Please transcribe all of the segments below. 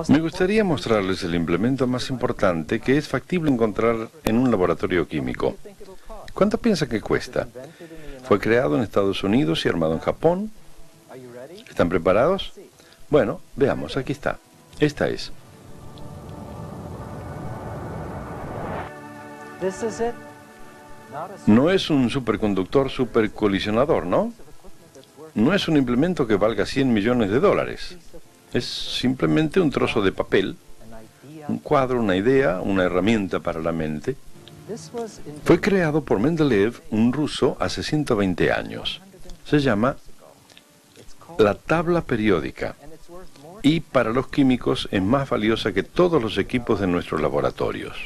Me gustaría mostrarles el implemento más importante que es factible encontrar en un laboratorio químico. ¿Cuánto piensa que cuesta? Fue creado en Estados Unidos y armado en Japón. ¿Están preparados? Bueno, veamos, aquí está. Esta es. No es un superconductor supercolisionador, ¿no? No es un implemento que valga 100 millones de dólares. Es simplemente un trozo de papel, un cuadro, una idea, una herramienta para la mente. Fue creado por Mendeleev, un ruso, hace 120 años. Se llama la tabla periódica. Y para los químicos es más valiosa que todos los equipos de nuestros laboratorios.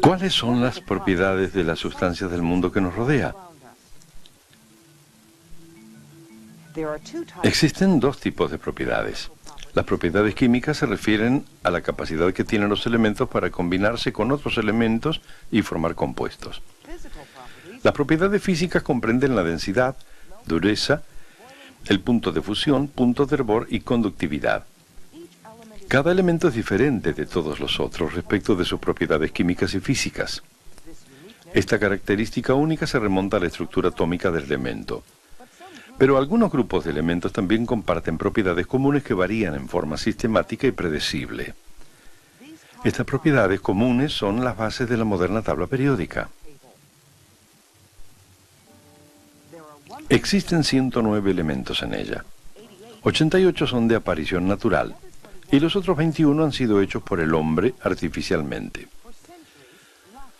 ¿Cuáles son las propiedades de las sustancias del mundo que nos rodea? Existen dos tipos de propiedades. Las propiedades químicas se refieren a la capacidad que tienen los elementos para combinarse con otros elementos y formar compuestos. Las propiedades físicas comprenden la densidad, dureza, el punto de fusión, punto de hervor y conductividad. Cada elemento es diferente de todos los otros respecto de sus propiedades químicas y físicas. Esta característica única se remonta a la estructura atómica del elemento. Pero algunos grupos de elementos también comparten propiedades comunes que varían en forma sistemática y predecible. Estas propiedades comunes son las bases de la moderna tabla periódica. Existen 109 elementos en ella. 88 son de aparición natural. Y los otros 21 han sido hechos por el hombre artificialmente.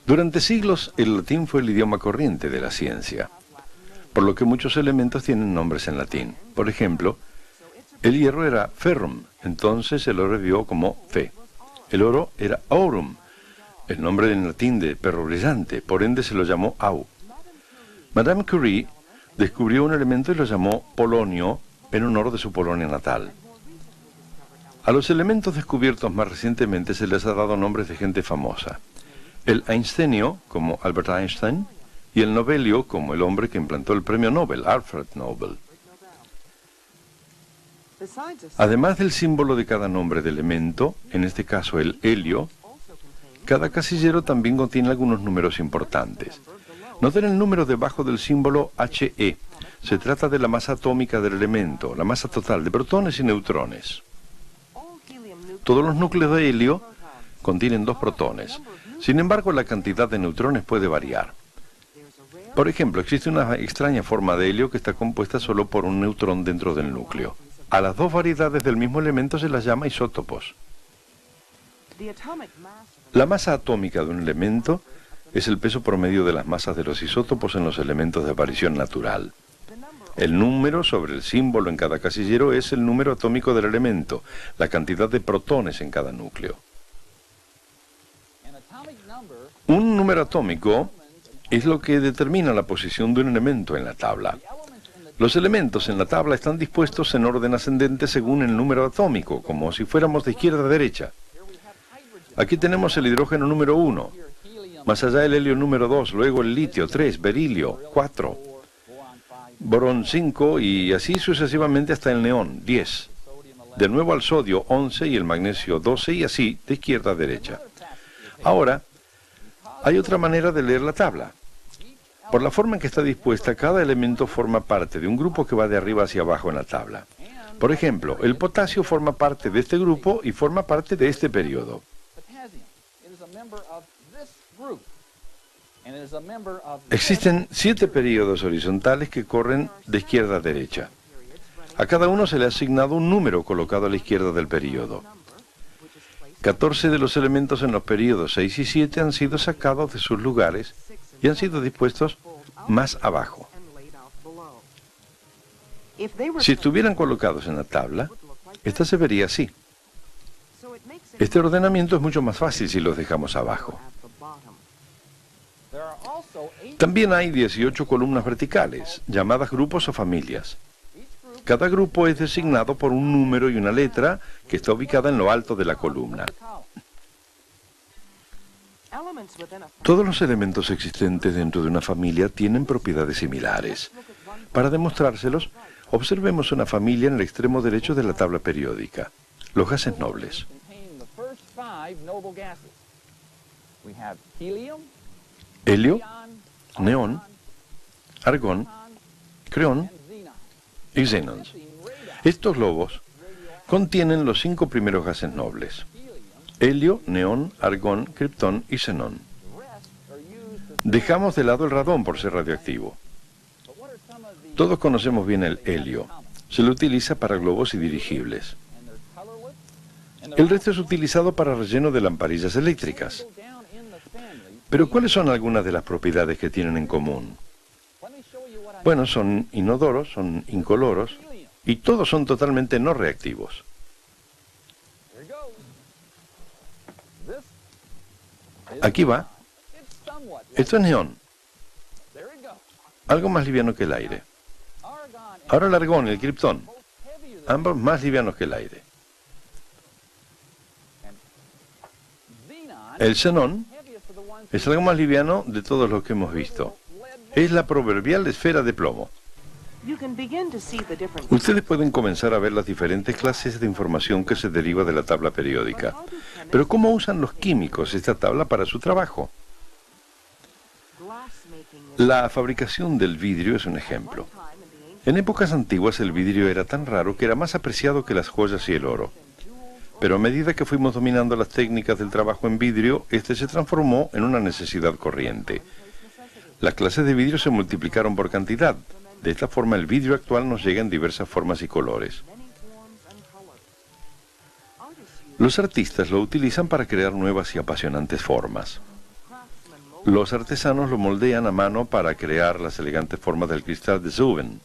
Durante siglos, el latín fue el idioma corriente de la ciencia, por lo que muchos elementos tienen nombres en latín. Por ejemplo, el hierro era ferrum, entonces el oro vio como fe. El oro era aurum, el nombre en latín de perro brillante, por ende se lo llamó au. Madame Curie descubrió un elemento y lo llamó polonio en honor de su Polonia natal. A los elementos descubiertos más recientemente se les ha dado nombres de gente famosa. El einsteinio, como Albert Einstein, y el nobelio, como el hombre que implantó el premio Nobel, Alfred Nobel. Además del símbolo de cada nombre de elemento, en este caso el helio, cada casillero también contiene algunos números importantes. Noten el número debajo del símbolo He. Se trata de la masa atómica del elemento, la masa total de protones y neutrones. Todos los núcleos de helio contienen 2 protones. Sin embargo, la cantidad de neutrones puede variar. Por ejemplo, existe una extraña forma de helio que está compuesta solo por un neutrón dentro del núcleo. A las 2 variedades del mismo elemento se las llama isótopos. La masa atómica de un elemento es el peso promedio de las masas de los isótopos en los elementos de aparición natural. El número sobre el símbolo en cada casillero es el número atómico del elemento, la cantidad de protones en cada núcleo. Un número atómico es lo que determina la posición de un elemento en la tabla. Los elementos en la tabla están dispuestos en orden ascendente según el número atómico, como si fuéramos de izquierda a derecha. Aquí tenemos el hidrógeno número 1, más allá el helio número 2, luego el litio 3, berilio 4, borón 5 y así sucesivamente hasta el neón 10. De nuevo al sodio 11 y el magnesio 12 y así de izquierda a derecha. Ahora, hay otra manera de leer la tabla. Por la forma en que está dispuesta, cada elemento forma parte de un grupo que va de arriba hacia abajo en la tabla. Por ejemplo, el potasio forma parte de este grupo y forma parte de este periodo. Existen 7 períodos horizontales que corren de izquierda a derecha. A cada uno se le ha asignado un número colocado a la izquierda del período. 14 de los elementos en los períodos 6 y 7 han sido sacados de sus lugares y han sido dispuestos más abajo. Si estuvieran colocados en la tabla, esta se vería así. Este ordenamiento es mucho más fácil si los dejamos abajo. También hay 18 columnas verticales, llamadas grupos o familias. Cada grupo es designado por un número y una letra que está ubicada en lo alto de la columna. Todos los elementos existentes dentro de una familia tienen propiedades similares. Para demostrárselos, observemos una familia en el extremo derecho de la tabla periódica, los gases nobles. Helio, neón, argón, creón y xenón. Estos globos contienen los 5 primeros gases nobles: helio, neón, argón, kriptón y xenón. Dejamos de lado el radón por ser radioactivo. Todos conocemos bien el helio. Se lo utiliza para globos y dirigibles. El resto es utilizado para relleno de lamparillas eléctricas. Pero ¿cuáles son algunas de las propiedades que tienen en común? Bueno, son inodoros, son incoloros y todos son totalmente no reactivos. Aquí va. Esto es neón. Algo más liviano que el aire. Ahora el argón y el kriptón. Ambos más livianos que el aire. El xenón es algo más liviano de todos los que hemos visto. Es la proverbial esfera de plomo. Ustedes pueden comenzar a ver las diferentes clases de información que se deriva de la tabla periódica. Pero ¿cómo usan los químicos esta tabla para su trabajo? La fabricación del vidrio es un ejemplo. En épocas antiguas el vidrio era tan raro que era más apreciado que las joyas y el oro. Pero a medida que fuimos dominando las técnicas del trabajo en vidrio, este se transformó en una necesidad corriente. Las clases de vidrio se multiplicaron por cantidad. De esta forma el vidrio actual nos llega en diversas formas y colores. Los artistas lo utilizan para crear nuevas y apasionantes formas. Los artesanos lo moldean a mano para crear las elegantes formas del cristal de Zeuben.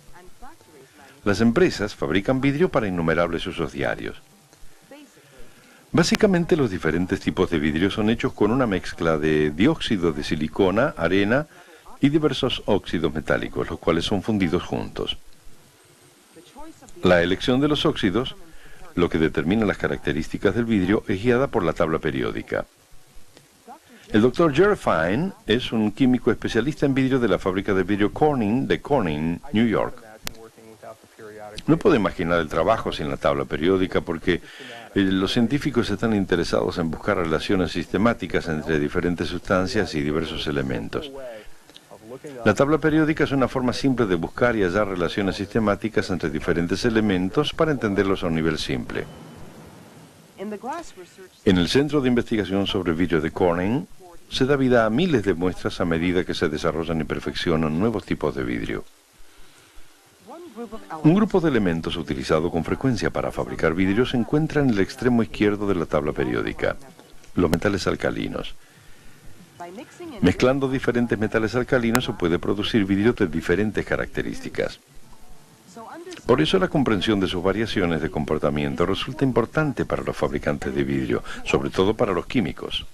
Las empresas fabrican vidrio para innumerables usos diarios. Básicamente los diferentes tipos de vidrio son hechos con una mezcla de dióxido de silicona, arena y diversos óxidos metálicos, los cuales son fundidos juntos. La elección de los óxidos, lo que determina las características del vidrio, es guiada por la tabla periódica. El Dr. Jerry Fine es un químico especialista en vidrio de la fábrica de vidrio Corning de Corning, New York. No puedo imaginar el trabajo sin la tabla periódica porque los científicos están interesados en buscar relaciones sistemáticas entre diferentes sustancias y diversos elementos. La tabla periódica es una forma simple de buscar y hallar relaciones sistemáticas entre diferentes elementos para entenderlos a un nivel simple. En el Centro de Investigación sobre Vidrio de Corning se da vida a miles de muestras a medida que se desarrollan y perfeccionan nuevos tipos de vidrio. Un grupo de elementos utilizado con frecuencia para fabricar vidrio se encuentra en el extremo izquierdo de la tabla periódica, los metales alcalinos. Mezclando diferentes metales alcalinos se puede producir vidrio de diferentes características. Por eso la comprensión de sus variaciones de comportamiento resulta importante para los fabricantes de vidrio, sobre todo para los químicos.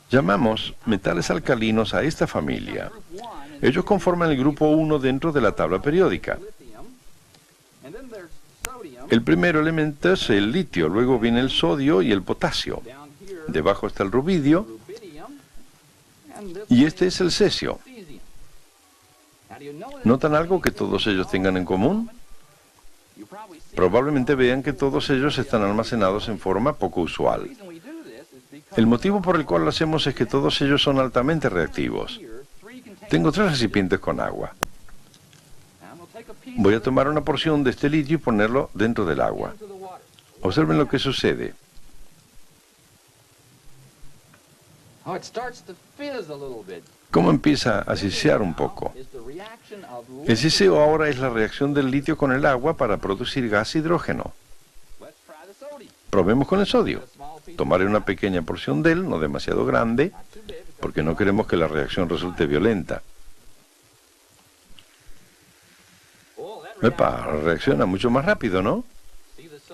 Llamamos metales alcalinos a esta familia. Ellos conforman el grupo 1 dentro de la tabla periódica. El primer elemento es el litio, luego viene el sodio y el potasio. Debajo está el rubidio y este es el cesio. ¿Notan algo que todos ellos tengan en común? Probablemente vean que todos ellos están almacenados en forma poco usual. El motivo por el cual lo hacemos es que todos ellos son altamente reactivos. Tengo 3 recipientes con agua. Voy a tomar una porción de este litio y ponerlo dentro del agua. Observen lo que sucede. ¿Cómo empieza a sisear un poco? El siseo ahora es la reacción del litio con el agua para producir gas hidrógeno. Probemos con el sodio. Tomaré una pequeña porción de él, no demasiado grande, porque no queremos que la reacción resulte violenta. Epa, reacciona mucho más rápido, ¿no?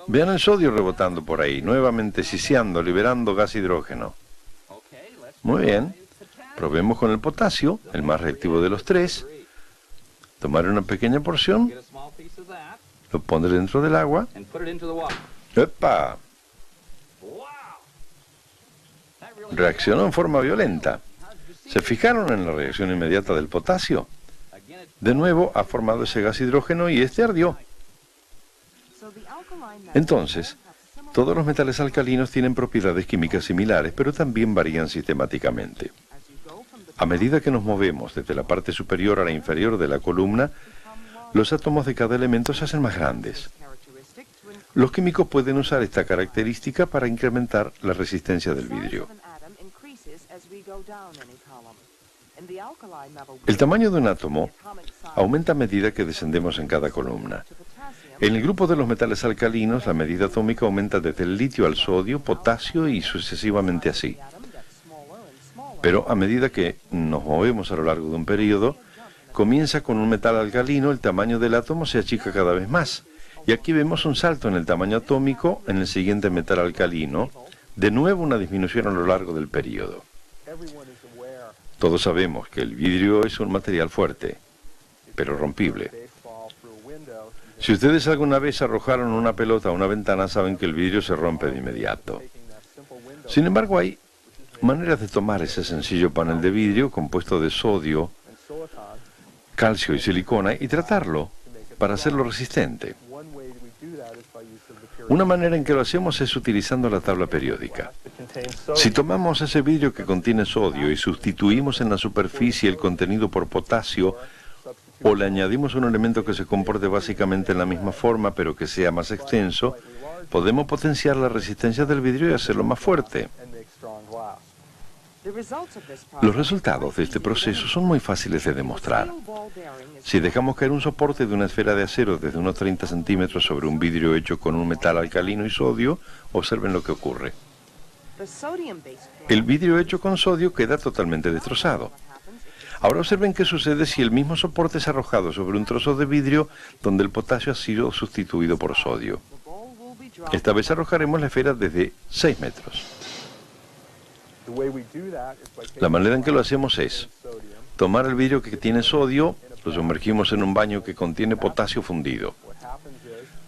Vean el sodio rebotando por ahí, nuevamente siseando, liberando gas hidrógeno. Muy bien. Probemos con el potasio, el más reactivo de los tres. Tomar una pequeña porción, lo pondré dentro del agua. ¡Epa! Reaccionó en forma violenta. ¿Se fijaron en la reacción inmediata del potasio? De nuevo ha formado ese gas hidrógeno y este ardió. Entonces, todos los metales alcalinos tienen propiedades químicas similares, pero también varían sistemáticamente. A medida que nos movemos desde la parte superior a la inferior de la columna, los átomos de cada elemento se hacen más grandes. Los químicos pueden usar esta característica para incrementar la resistencia del vidrio. El tamaño de un átomo aumenta a medida que descendemos en cada columna. En el grupo de los metales alcalinos, la medida atómica aumenta desde el litio al sodio, potasio y sucesivamente así. Pero a medida que nos movemos a lo largo de un periodo, comienza con un metal alcalino, el tamaño del átomo se achica cada vez más. Y aquí vemos un salto en el tamaño atómico en el siguiente metal alcalino, de nuevo una disminución a lo largo del periodo. Todos sabemos que el vidrio es un material fuerte, pero rompible. Si ustedes alguna vez arrojaron una pelota a una ventana, saben que el vidrio se rompe de inmediato. Sin embargo, hay maneras de tomar ese sencillo panel de vidrio compuesto de sodio, calcio y silicona y tratarlo para hacerlo resistente. Una manera en que lo hacemos es utilizando la tabla periódica. Si tomamos ese vidrio que contiene sodio y sustituimos en la superficie el contenido por potasio, o le añadimos un elemento que se comporte básicamente en la misma forma pero que sea más extenso, podemos potenciar la resistencia del vidrio y hacerlo más fuerte. Los resultados de este proceso son muy fáciles de demostrar. Si dejamos caer un soporte de una esfera de acero desde unos 30 centímetros sobre un vidrio hecho con un metal alcalino y sodio, observen lo que ocurre. El vidrio hecho con sodio queda totalmente destrozado. Ahora observen qué sucede si el mismo soporte es arrojado sobre un trozo de vidrio donde el potasio ha sido sustituido por sodio. Esta vez arrojaremos la esfera desde 6 metros. La manera en que lo hacemos es tomar el vidrio que tiene sodio, lo sumergimos en un baño que contiene potasio fundido.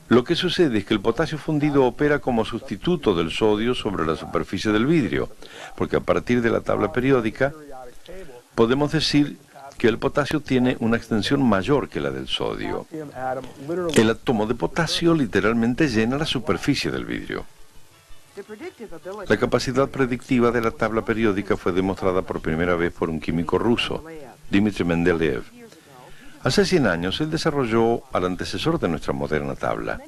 Lo que sucede es que el potasio fundido opera como sustituto del sodio sobre la superficie del vidrio, porque a partir de la tabla periódica podemos decir que el potasio tiene una extensión mayor que la del sodio. El átomo de potasio literalmente llena la superficie del vidrio. La capacidad predictiva de la tabla periódica fue demostrada por primera vez por un químico ruso, Dmitry Mendeleev. Hace 100 años él desarrolló al antecesor de nuestra moderna tabla.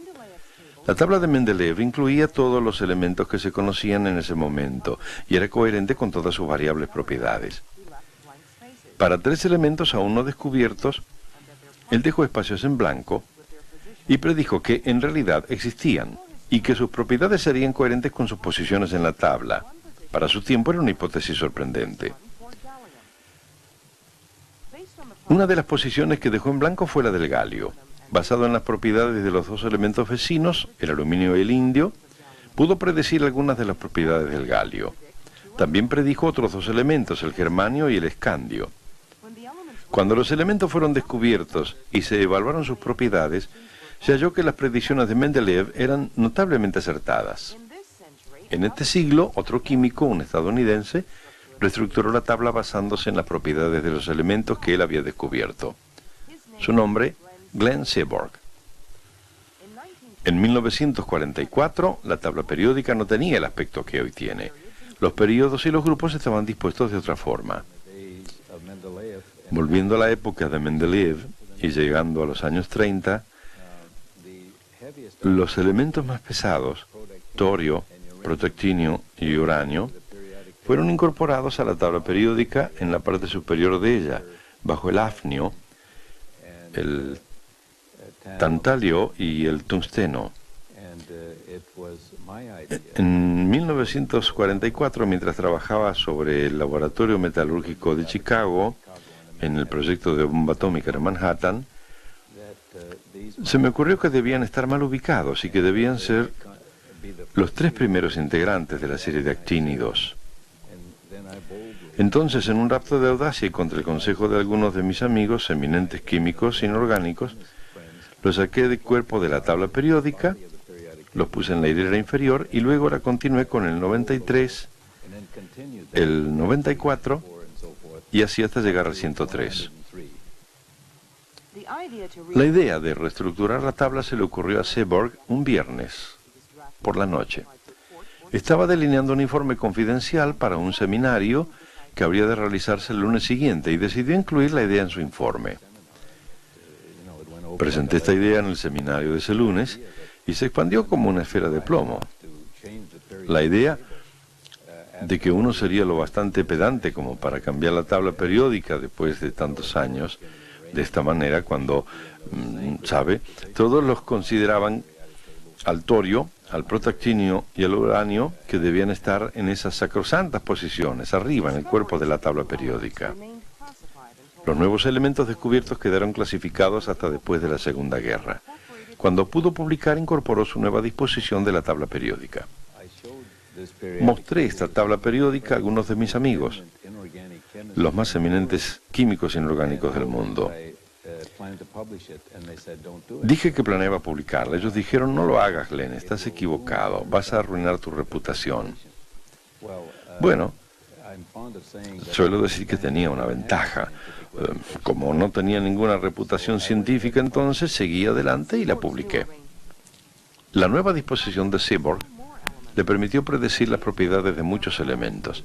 La tabla de Mendeleev incluía todos los elementos que se conocían en ese momento y era coherente con todas sus variables propiedades. Para 3 elementos aún no descubiertos, él dejó espacios en blanco y predijo que en realidad existían y que sus propiedades serían coherentes con sus posiciones en la tabla. Para su tiempo era una hipótesis sorprendente. Una de las posiciones que dejó en blanco fue la del galio. Basado en las propiedades de los 2 elementos vecinos, el aluminio y el indio, pudo predecir algunas de las propiedades del galio. También predijo otros 2 elementos, el germanio y el escandio. Cuando los elementos fueron descubiertos y se evaluaron sus propiedades, se halló que las predicciones de Mendeleev eran notablemente acertadas. En este siglo, otro químico, un estadounidense, reestructuró la tabla basándose en las propiedades de los elementos que él había descubierto. Su nombre, Glenn Seaborg. En 1944, la tabla periódica no tenía el aspecto que hoy tiene. Los períodos y los grupos estaban dispuestos de otra forma. Volviendo a la época de Mendeleev y llegando a los años 30, los elementos más pesados, torio, protactinio y uranio, fueron incorporados a la tabla periódica en la parte superior de ella, bajo el hafnio, el tantalio y el tungsteno. En 1944, mientras trabajaba sobre el laboratorio metalúrgico de Chicago, en el proyecto de bomba atómica en Manhattan, Se me ocurrió que debían estar mal ubicados y que debían ser los 3 primeros integrantes de la serie de actínidos. Entonces, en un rapto de audacia y contra el consejo de algunos de mis amigos, eminentes químicos inorgánicos, los saqué del cuerpo de la tabla periódica, los puse en la hilera inferior y luego la continué con el 93, el 94 y así hasta llegar al 103. La idea de reestructurar la tabla se le ocurrió a Seborg un viernes por la noche. Estaba delineando un informe confidencial para un seminario que habría de realizarse el lunes siguiente y decidió incluir la idea en su informe. Presenté esta idea en el seminario de ese lunes y se expandió como una esfera de plomo. La idea de que uno sería lo bastante pedante como para cambiar la tabla periódica después de tantos años, de esta manera, cuando, ¿sabe? Todos los consideraban al torio, al protactinio y al uranio que debían estar en esas sacrosantas posiciones, arriba en el cuerpo de la tabla periódica. Los nuevos elementos descubiertos quedaron clasificados hasta después de la Segunda Guerra. Cuando pudo publicar, incorporó su nueva disposición de la tabla periódica. Mostré esta tabla periódica a algunos de mis amigos, los más eminentes químicos inorgánicos del mundo. Dije que planeaba publicarla. Ellos dijeron: no lo hagas, Glenn, estás equivocado, vas a arruinar tu reputación. Bueno, suelo decir que tenía una ventaja. Como no tenía ninguna reputación científica, entonces seguí adelante y la publiqué. La nueva disposición de Seborg le permitió predecir las propiedades de muchos elementos.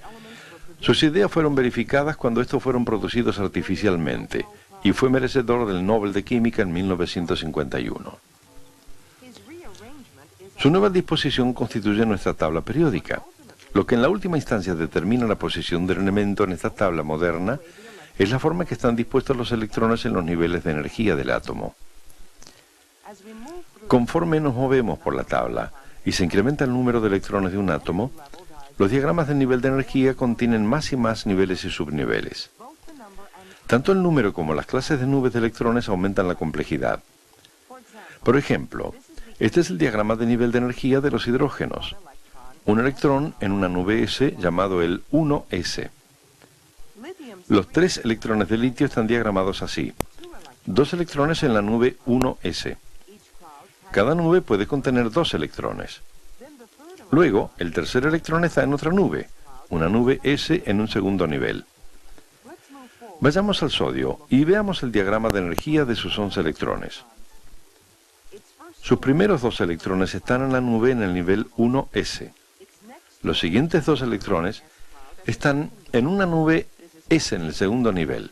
Sus ideas fueron verificadas cuando estos fueron producidos artificialmente y fue merecedor del Nobel de Química en 1951. Su nueva disposición constituye nuestra tabla periódica. Lo que en la última instancia determina la posición del elemento en esta tabla moderna es la forma en que están dispuestos los electrones en los niveles de energía del átomo. Conforme nos movemos por la tabla y se incrementa el número de electrones de un átomo, los diagramas del nivel de energía contienen más y más niveles y subniveles. Tanto el número como las clases de nubes de electrones aumentan la complejidad. Por ejemplo, este es el diagrama de nivel de energía de los hidrógenos. Un electrón en una nube S llamado el 1s. Los 3 electrones de litio están diagramados así. 2 electrones en la nube 1s. Cada nube puede contener 2 electrones. Luego, el tercer electrón está en otra nube, una nube S en un segundo nivel. Vayamos al sodio y veamos el diagrama de energía de sus 11 electrones. Sus primeros 2 electrones están en la nube en el nivel 1s. Los siguientes 2 electrones están en una nube S en el segundo nivel.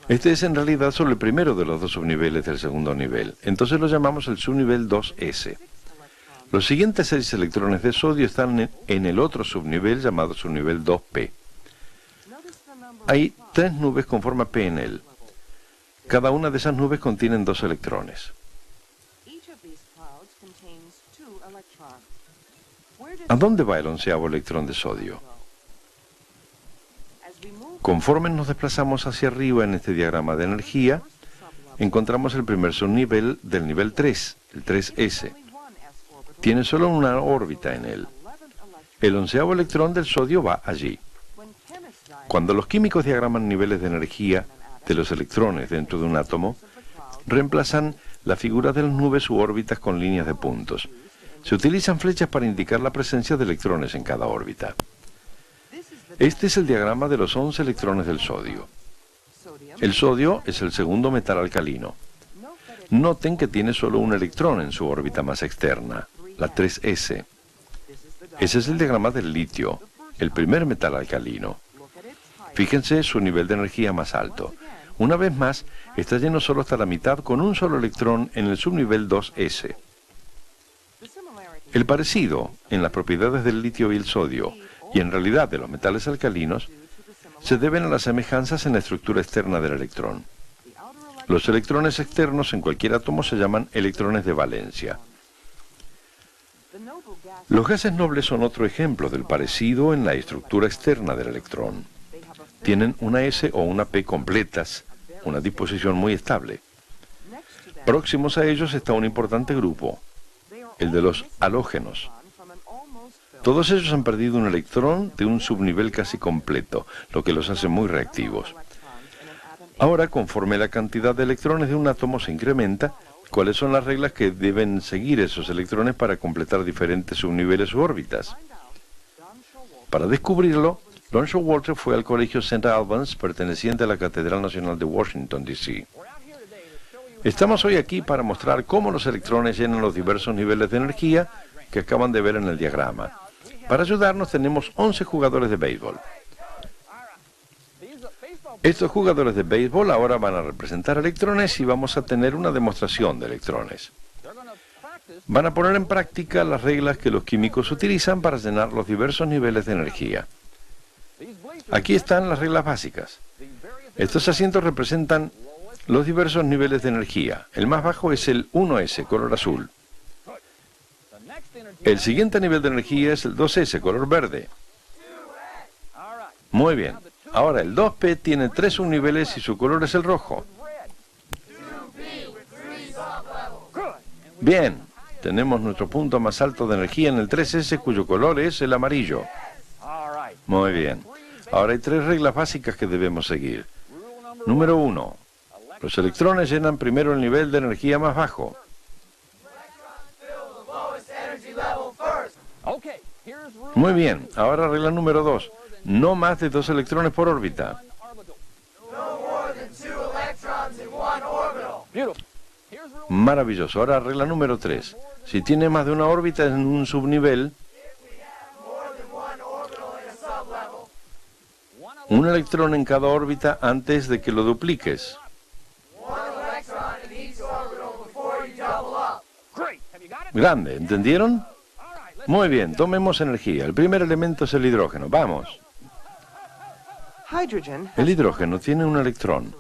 Este es en realidad solo el primero de los 2 subniveles del segundo nivel. Entonces lo llamamos el subnivel 2s. Los siguientes 6 electrones de sodio están en el otro subnivel llamado subnivel 2p. Hay 3 nubes con forma P en él. Cada una de esas nubes contienen 2 electrones. ¿A dónde va el 11º electrón de sodio? Conforme nos desplazamos hacia arriba en este diagrama de energía, encontramos el primer subnivel del nivel 3, el 3s. Tiene solo una órbita en él. El 11º electrón del sodio va allí. Cuando los químicos diagraman niveles de energía de los electrones dentro de un átomo, reemplazan la figura de las nubes u órbitas con líneas de puntos. Se utilizan flechas para indicar la presencia de electrones en cada órbita. Este es el diagrama de los 11 electrones del sodio. El sodio es el segundo metal alcalino. Noten que tiene solo un electrón en su órbita más externa, la 3s. Ese es el diagrama del litio, el primer metal alcalino. Fíjense su nivel de energía más alto. Una vez más, está lleno solo hasta la mitad con un solo electrón en el subnivel 2s. El parecido en las propiedades del litio y el sodio, y en realidad de los metales alcalinos, se deben a las semejanzas en la estructura externa del electrón. Los electrones externos en cualquier átomo se llaman electrones de valencia. Los gases nobles son otro ejemplo del parecido en la estructura externa del electrón. Tienen una S o una P completas, una disposición muy estable. Próximos a ellos está un importante grupo, el de los halógenos. Todos ellos han perdido un electrón de un subnivel casi completo, lo que los hace muy reactivos. Ahora, conforme la cantidad de electrones de un átomo se incrementa, ¿cuáles son las reglas que deben seguir esos electrones para completar diferentes subniveles u órbitas? Para descubrirlo, Lon Showalter fue al colegio St. Albans, perteneciente a la Catedral Nacional de Washington, D.C. Estamos hoy aquí para mostrar cómo los electrones llenan los diversos niveles de energía que acaban de ver en el diagrama. Para ayudarnos tenemos 11 jugadores de béisbol. Estos jugadores de béisbol ahora van a representar electrones y vamos a tener una demostración de electrones. Van a poner en práctica las reglas que los químicos utilizan para llenar los diversos niveles de energía. Aquí están las reglas básicas. Estos asientos representan los diversos niveles de energía. El más bajo es el 1S, color azul. El siguiente nivel de energía es el 2S, color verde. Muy bien. Ahora el 2P tiene 3 subniveles y su color es el rojo. Bien, tenemos nuestro punto más alto de energía en el 3S, cuyo color es el amarillo. Muy bien. Ahora hay 3 reglas básicas que debemos seguir. Número 1. Los electrones llenan primero el nivel de energía más bajo. Muy bien. Ahora regla número 2. No más de 2 electrones por órbita. Maravilloso. Ahora regla número 3. Si tiene más de una órbita en un subnivel, un electrón en cada órbita antes de que lo dupliques. Grande, ¿entendieron? Muy bien, tomemos energía. El primer elemento es el hidrógeno. Vamos. El hidrógeno tiene un electrón,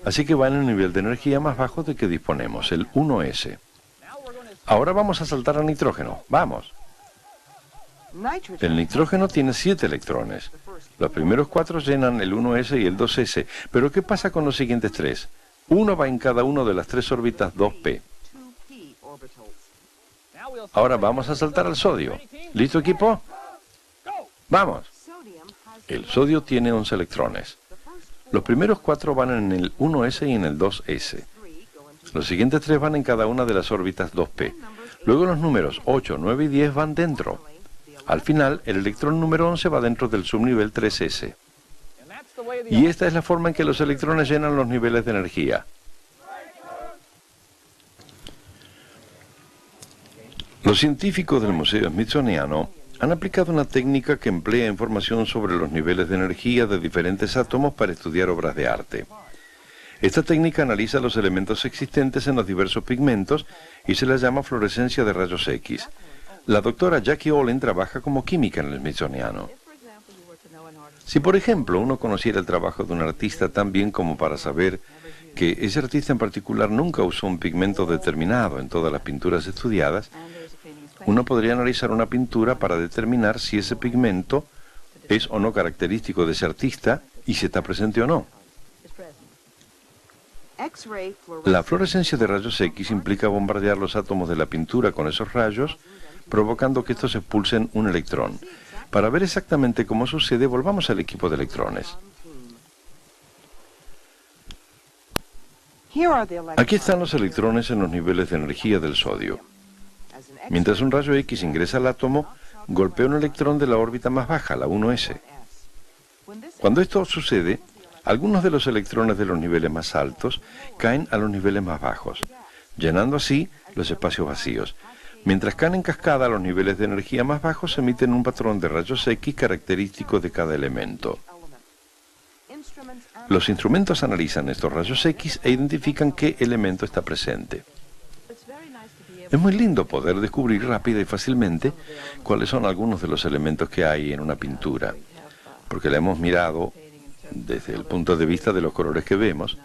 así que va en el nivel de energía más bajo de que disponemos, el 1S. Ahora vamos a saltar al nitrógeno. Vamos. El nitrógeno tiene 7 electrones. Los primeros 4 llenan el 1S y el 2S. Pero ¿qué pasa con los siguientes 3? Uno va en cada una de las 3 órbitas 2P. Ahora vamos a saltar al sodio. ¿Listo, equipo? ¡Vamos! El sodio tiene 11 electrones. Los primeros 4 van en el 1S y en el 2S. Los siguientes 3 van en cada una de las órbitas 2P. Luego los números 8, 9 y 10 van dentro. Al final, el electrón número 11 va dentro del subnivel 3S. Y esta es la forma en que los electrones llenan los niveles de energía. Los científicos del Museo Smithsoniano han aplicado una técnica que emplea información sobre los niveles de energía de diferentes átomos para estudiar obras de arte. Esta técnica analiza los elementos existentes en los diversos pigmentos y se la llama fluorescencia de rayos X. La doctora Jackie Olin trabaja como química en el Smithsoniano. Si, por ejemplo, uno conociera el trabajo de un artista tan bien como para saber que ese artista en particular nunca usó un pigmento determinado en todas las pinturas estudiadas, uno podría analizar una pintura para determinar si ese pigmento es o no característico de ese artista y si está presente o no. La fluorescencia de rayos X implica bombardear los átomos de la pintura con esos rayos, provocando que estos expulsen un electrón. Para ver exactamente cómo sucede, volvamos al equipo de electrones. Aquí están los electrones en los niveles de energía del sodio. Mientras un rayo X ingresa al átomo, golpea un electrón de la órbita más baja, la 1S. Cuando esto sucede, algunos de los electrones de los niveles más altos caen a los niveles más bajos, llenando así los espacios vacíos. Mientras caen en cascada a los niveles de energía más bajos, se emiten un patrón de rayos X característico de cada elemento. Los instrumentos analizan estos rayos X e identifican qué elemento está presente. Es muy lindo poder descubrir rápida y fácilmente cuáles son algunos de los elementos que hay en una pintura, porque la hemos mirado desde el punto de vista de los colores que vemos,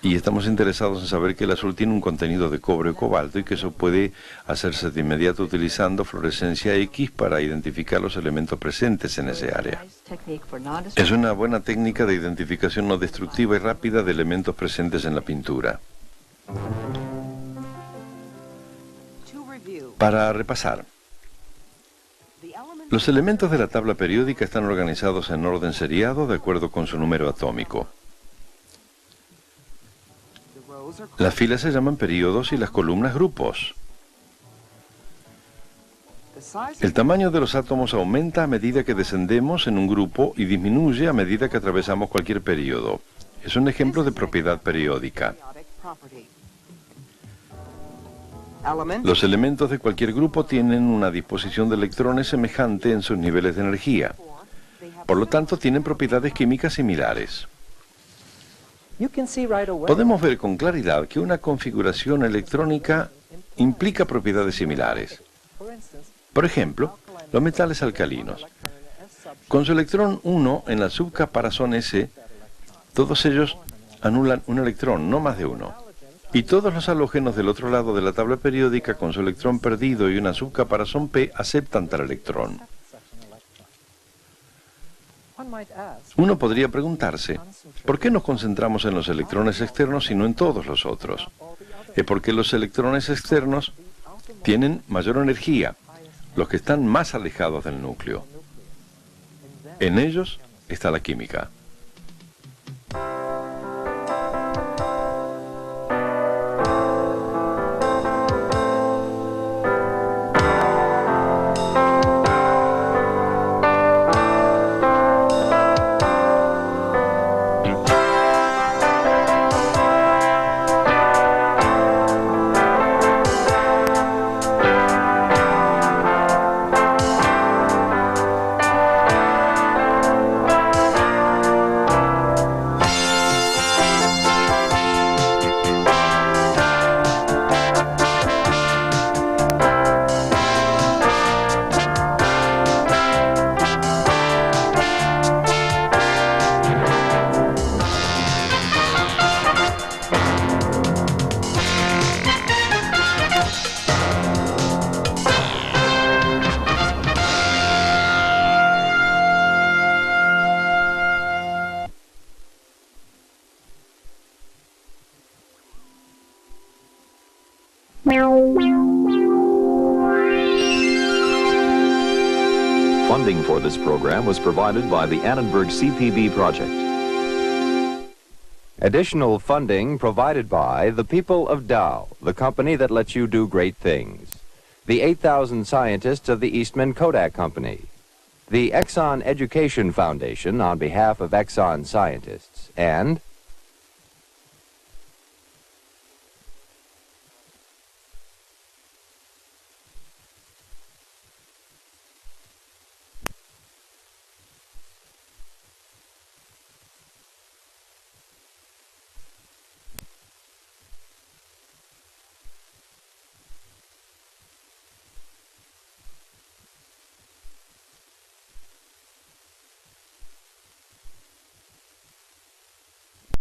y estamos interesados en saber que el azul tiene un contenido de cobre o cobalto y que eso puede hacerse de inmediato utilizando fluorescencia X para identificar los elementos presentes en ese área. Es una buena técnica de identificación no destructiva y rápida de elementos presentes en la pintura. Para repasar, los elementos de la tabla periódica están organizados en orden seriado de acuerdo con su número atómico. Las filas se llaman períodos y las columnas grupos. El tamaño de los átomos aumenta a medida que descendemos en un grupo y disminuye a medida que atravesamos cualquier período. Es un ejemplo de propiedad periódica. Los elementos de cualquier grupo tienen una disposición de electrones semejante en sus niveles de energía. Por lo tanto, tienen propiedades químicas similares. Podemos ver con claridad que una configuración electrónica implica propiedades similares. Por ejemplo, los metales alcalinos. Con su electrón 1 en la subcaparazón S, todos ellos anulan un electrón, no más de uno. Y todos los halógenos del otro lado de la tabla periódica con su electrón perdido y una subcaparazón P aceptan tal electrón. Uno podría preguntarse, ¿por qué nos concentramos en los electrones externos y no en todos los otros? Es porque los electrones externos tienen mayor energía, los que están más alejados del núcleo. En ellos está la química. Funding for this program was provided by the Annenberg CPB project. Additional funding provided by the people of Dow, the company that lets you do great things. The 8,000 scientists of the Eastman Kodak Company. The Exxon Education Foundation on behalf of Exxon scientists. And